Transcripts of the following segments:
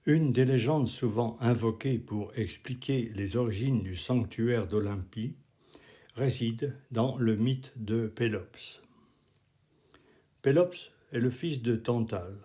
Une des légendes souvent invoquées pour expliquer les origines du sanctuaire d'Olympie réside dans le mythe de Pélops. Pélops est le fils de Tantale,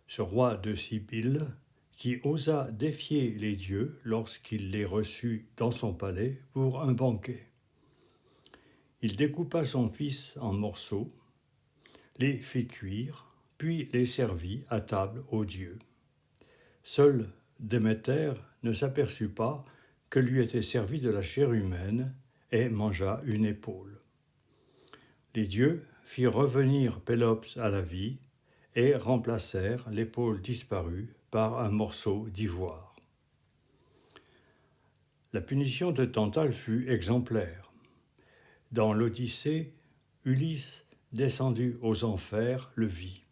ce roi de Cybèle qui osa défier les dieux lorsqu'il les reçut dans son palais pour un banquet. Il découpa son fils en morceaux, les fit cuire, puis les servit à table aux dieux. Seul Déméter ne s'aperçut pas que lui était servi de la chair humaine et mangea une épaule. Les dieux firent revenir Pélops à la vie et remplacèrent l'épaule disparue par un morceau d'ivoire. La punition de Tantale fut exemplaire. Dans l'Odyssée, Ulysse, descendu aux enfers, le vit.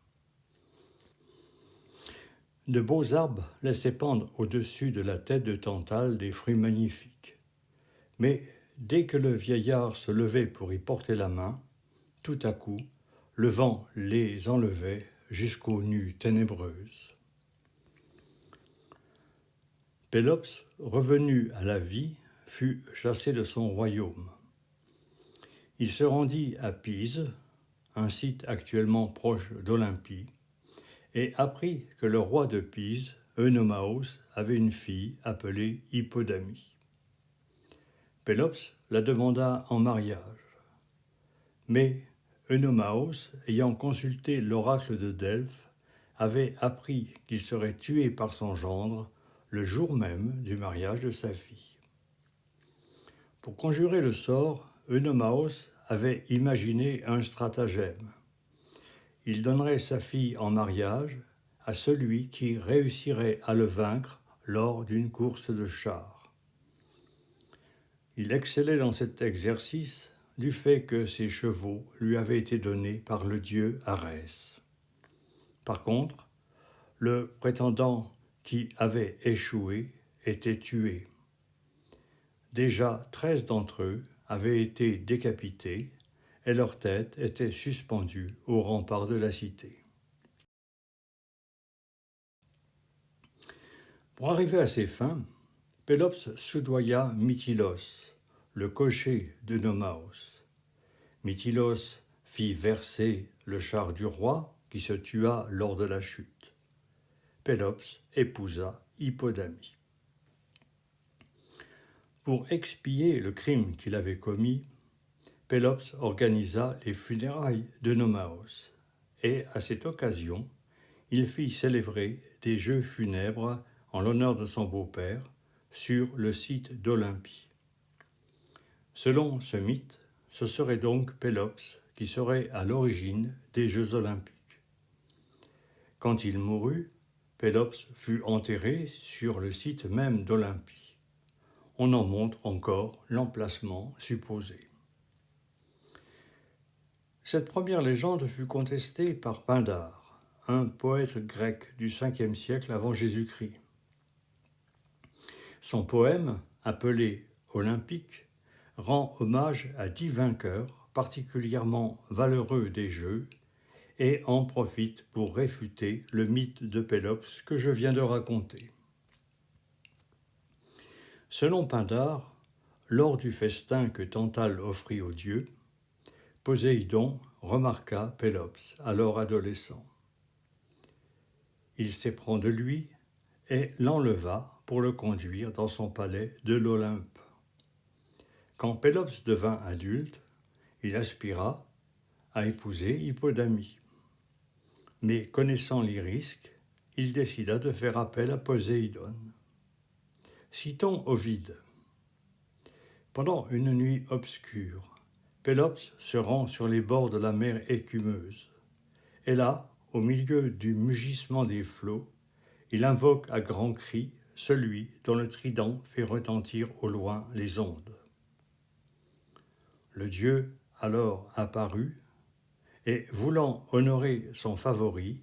De beaux arbres laissaient pendre au-dessus de la tête de Tantale des fruits magnifiques. Mais dès que le vieillard se levait pour y porter la main, tout à coup, le vent les enlevait jusqu'aux nuits ténébreuses. Pélops, revenu à la vie, fut chassé de son royaume. Il se rendit à Pise, un site actuellement proche d'Olympie, et apprit que le roi de Pise, Œnomaos, avait une fille appelée Hippodamie. Pélops la demanda en mariage. Mais Œnomaos, ayant consulté l'oracle de Delphes, avait appris qu'il serait tué par son gendre le jour même du mariage de sa fille. Pour conjurer le sort, Œnomaos avait imaginé un stratagème. Il donnerait sa fille en mariage à celui qui réussirait à le vaincre lors d'une course de chars. Il excellait dans cet exercice du fait que ses chevaux lui avaient été donnés par le dieu Arès. Par contre, le prétendant qui avait échoué était tué. Déjà 13 d'entre eux avaient été décapités et leurs têtes étaient suspendues au rempart de la cité. Pour arriver à ses fins, Pélops soudoya Mytilos, le cocher de Nomaos. Mytilos fit verser le char du roi qui se tua lors de la chute. Pélops épousa Hippodamie. Pour expier le crime qu'il avait commis, Pélops organisa les funérailles de Nomaos et, à cette occasion, il fit célébrer des jeux funèbres en l'honneur de son beau-père sur le site d'Olympie. Selon ce mythe, ce serait donc Pélops qui serait à l'origine des Jeux olympiques. Quand il mourut, Pélops fut enterré sur le site même d'Olympie. On en montre encore l'emplacement supposé. Cette première légende fut contestée par Pindare, un poète grec du 5e siècle avant Jésus-Christ. Son poème, appelé Olympique, rend hommage à 10 vainqueurs particulièrement valeureux des Jeux et en profite pour réfuter le mythe de Pélops que je viens de raconter. Selon Pindare, lors du festin que Tantale offrit aux dieux, Poséidon remarqua Pélops, alors adolescent. Il s'éprend de lui et l'enleva pour le conduire dans son palais de l'Olympe. Quand Pélops devint adulte, il aspira à épouser Hippodamie. Mais connaissant les risques, il décida de faire appel à Poséidon. Citons Ovide. Pendant une nuit obscure, Pélops se rend sur les bords de la mer écumeuse. Et là, au milieu du mugissement des flots, il invoque à grands cris celui dont le trident fait retentir au loin les ondes. Le dieu alors apparut, et voulant honorer son favori,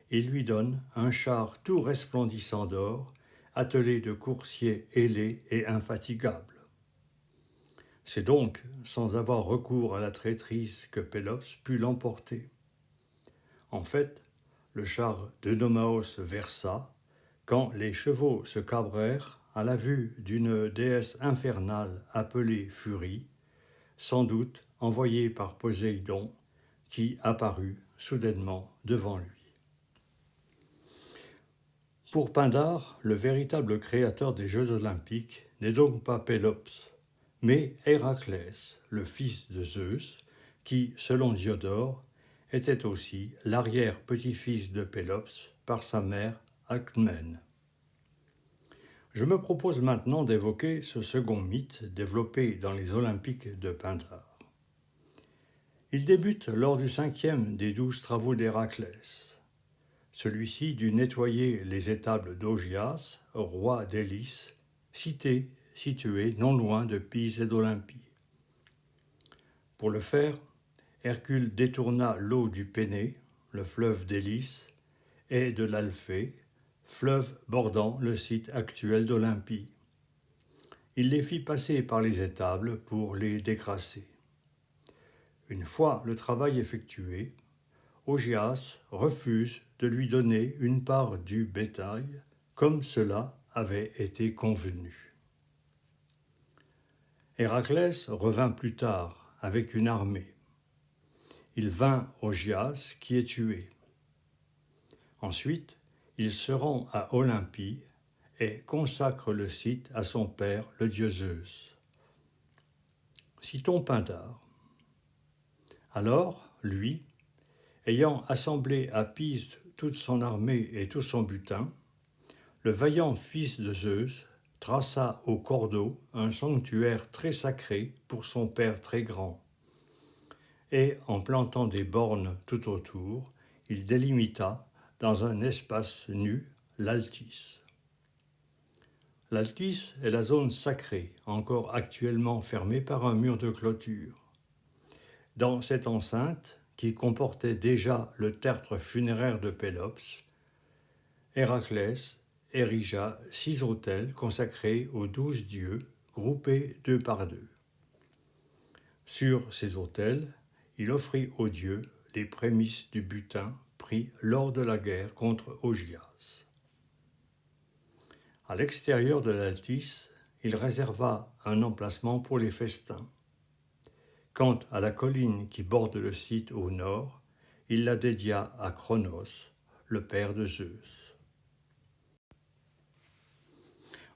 il lui donne un char tout resplendissant d'or, attelé de coursiers ailés et infatigables. C'est donc sans avoir recours à la traîtrise que Pélops put l'emporter. En fait, le char de Nomaos versa, quand les chevaux se cabrèrent à la vue d'une déesse infernale appelée Furie, sans doute envoyée par Poséidon, qui apparut soudainement devant lui. Pour Pindare, le véritable créateur des Jeux olympiques n'est donc pas Pélops, mais Héraclès, le fils de Zeus, qui, selon Diodore, était aussi l'arrière-petit-fils de Pélops par sa mère Alcmène. Je me propose maintenant d'évoquer ce second mythe développé dans les Olympiques de Pindare. Il débute lors du 5e des 12 travaux d'Héraclès. Celui-ci dut nettoyer les étables d'Augias, roi d'Élis, cité située non loin de Pise et d'Olympie. Pour le faire, Hercule détourna l'eau du Péné, le fleuve d'Élis, et de l'Alphée, fleuve bordant le site actuel d'Olympie. Il les fit passer par les étables pour les décrasser. Une fois le travail effectué, Augias refuse de lui donner une part du bétail, comme cela avait été convenu. Héraclès revint plus tard avec une armée. Il vainc Augias qui est tué. Ensuite, il se rend à Olympie et consacre le site à son père, le dieu Zeus. Citons Pindare. Alors, lui, ayant assemblé à Pise toute son armée et tout son butin, le vaillant fils de Zeus traça au cordeau un sanctuaire très sacré pour son père très grand. Et en plantant des bornes tout autour, il délimita dans un espace nu l'Altis. L'Altis est la zone sacrée, encore actuellement fermée par un mur de clôture. Dans cette enceinte, qui comportait déjà le tertre funéraire de Pélops, Héraclès érigea 6 autels consacrés aux 12 dieux, groupés 2 par 2. Sur ces autels, il offrit aux dieux les prémices du butin pris lors de la guerre contre Augias. À l'extérieur de l'Altis, il réserva un emplacement pour les festins. Quant à la colline qui borde le site au nord, il la dédia à Cronos, le père de Zeus.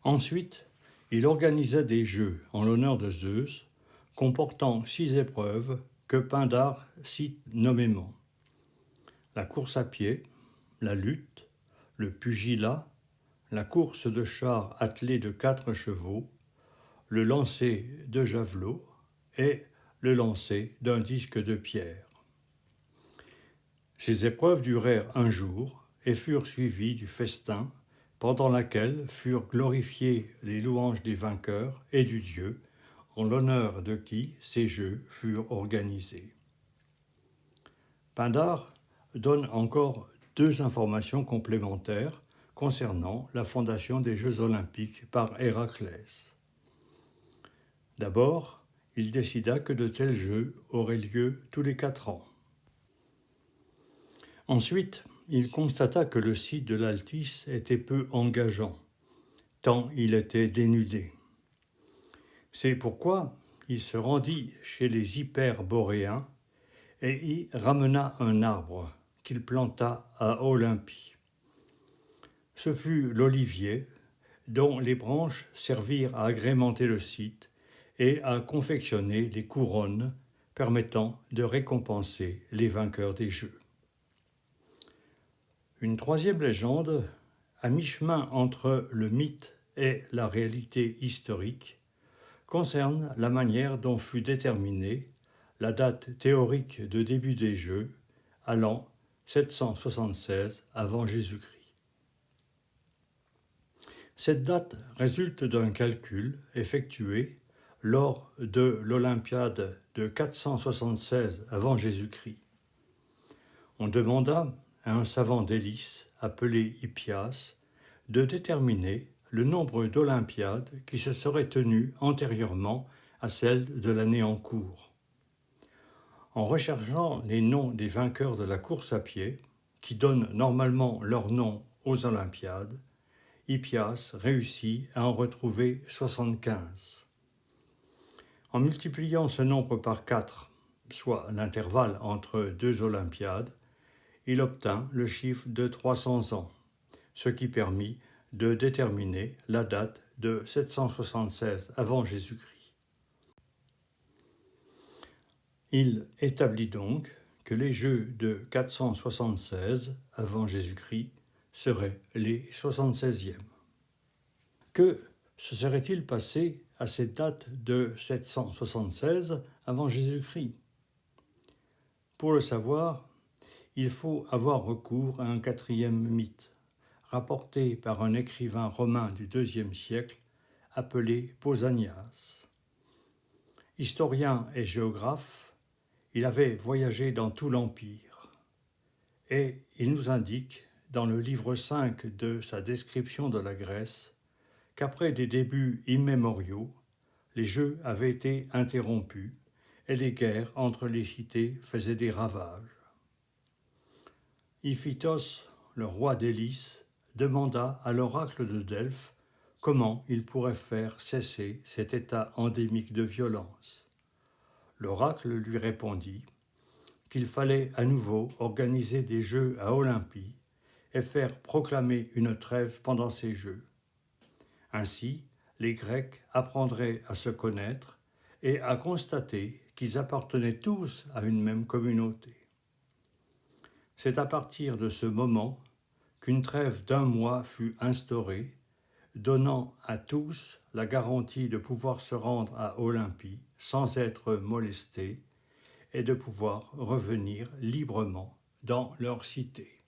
Ensuite, il organisa des jeux en l'honneur de Zeus, comportant 6 épreuves que Pindare cite nommément. La course à pied, la lutte, le pugilat, la course de chars attelés de 4 chevaux, le lancer de javelot et le lancer d'un disque de pierre. Ces épreuves durèrent un jour et furent suivies du festin, pendant laquelle furent glorifiées les louanges des vainqueurs et du Dieu, en l'honneur de qui ces jeux furent organisés. Pindare donne encore 2 informations complémentaires concernant la fondation des Jeux olympiques par Héraclès. D'abord, il décida que de tels jeux auraient lieu tous les 4 ans. Ensuite, il constata que le site de l'Altis était peu engageant, tant il était dénudé. C'est pourquoi il se rendit chez les Hyperboréens et y ramena un arbre qu'il planta à Olympie. Ce fut l'olivier, dont les branches servirent à agrémenter le site et à confectionner les couronnes permettant de récompenser les vainqueurs des Jeux. Une troisième légende, à mi-chemin entre le mythe et la réalité historique, concerne la manière dont fut déterminée la date théorique de début des Jeux à l'an 776 avant Jésus-Christ. Cette date résulte d'un calcul effectué lors de l'Olympiade de 476 avant Jésus-Christ. On demanda à un savant d'Élis, appelé Hippias, de déterminer le nombre d'Olympiades qui se seraient tenues antérieurement à celle de l'année en cours. En recherchant les noms des vainqueurs de la course à pied, qui donnent normalement leur nom aux Olympiades, Hippias réussit à en retrouver 75. En multipliant ce nombre par 4, soit l'intervalle entre deux Olympiades, il obtint le chiffre de 300 ans, ce qui permit de déterminer la date de 776 avant Jésus-Christ. Il établit donc que les Jeux de 476 avant Jésus-Christ seraient les 76e. Que se serait-il passé à cette date de 776 avant Jésus-Christ? Pour le savoir, il faut avoir recours à un quatrième mythe, rapporté par un écrivain romain du IIe siècle appelé Pausanias. Historien et géographe, il avait voyagé dans tout l'Empire et il nous indique, dans le livre 5 de sa description de la Grèce, qu'après des débuts immémoriaux, les Jeux avaient été interrompus et les guerres entre les cités faisaient des ravages. Iphitos, le roi d'Élis, demanda à l'oracle de Delphes comment il pourrait faire cesser cet état endémique de violence. L'oracle lui répondit qu'il fallait à nouveau organiser des Jeux à Olympie et faire proclamer une trêve pendant ces Jeux. Ainsi, les Grecs apprendraient à se connaître et à constater qu'ils appartenaient tous à une même communauté. C'est à partir de ce moment qu'une trêve d'1 mois fut instaurée, donnant à tous la garantie de pouvoir se rendre à Olympie sans être molestés et de pouvoir revenir librement dans leur cité.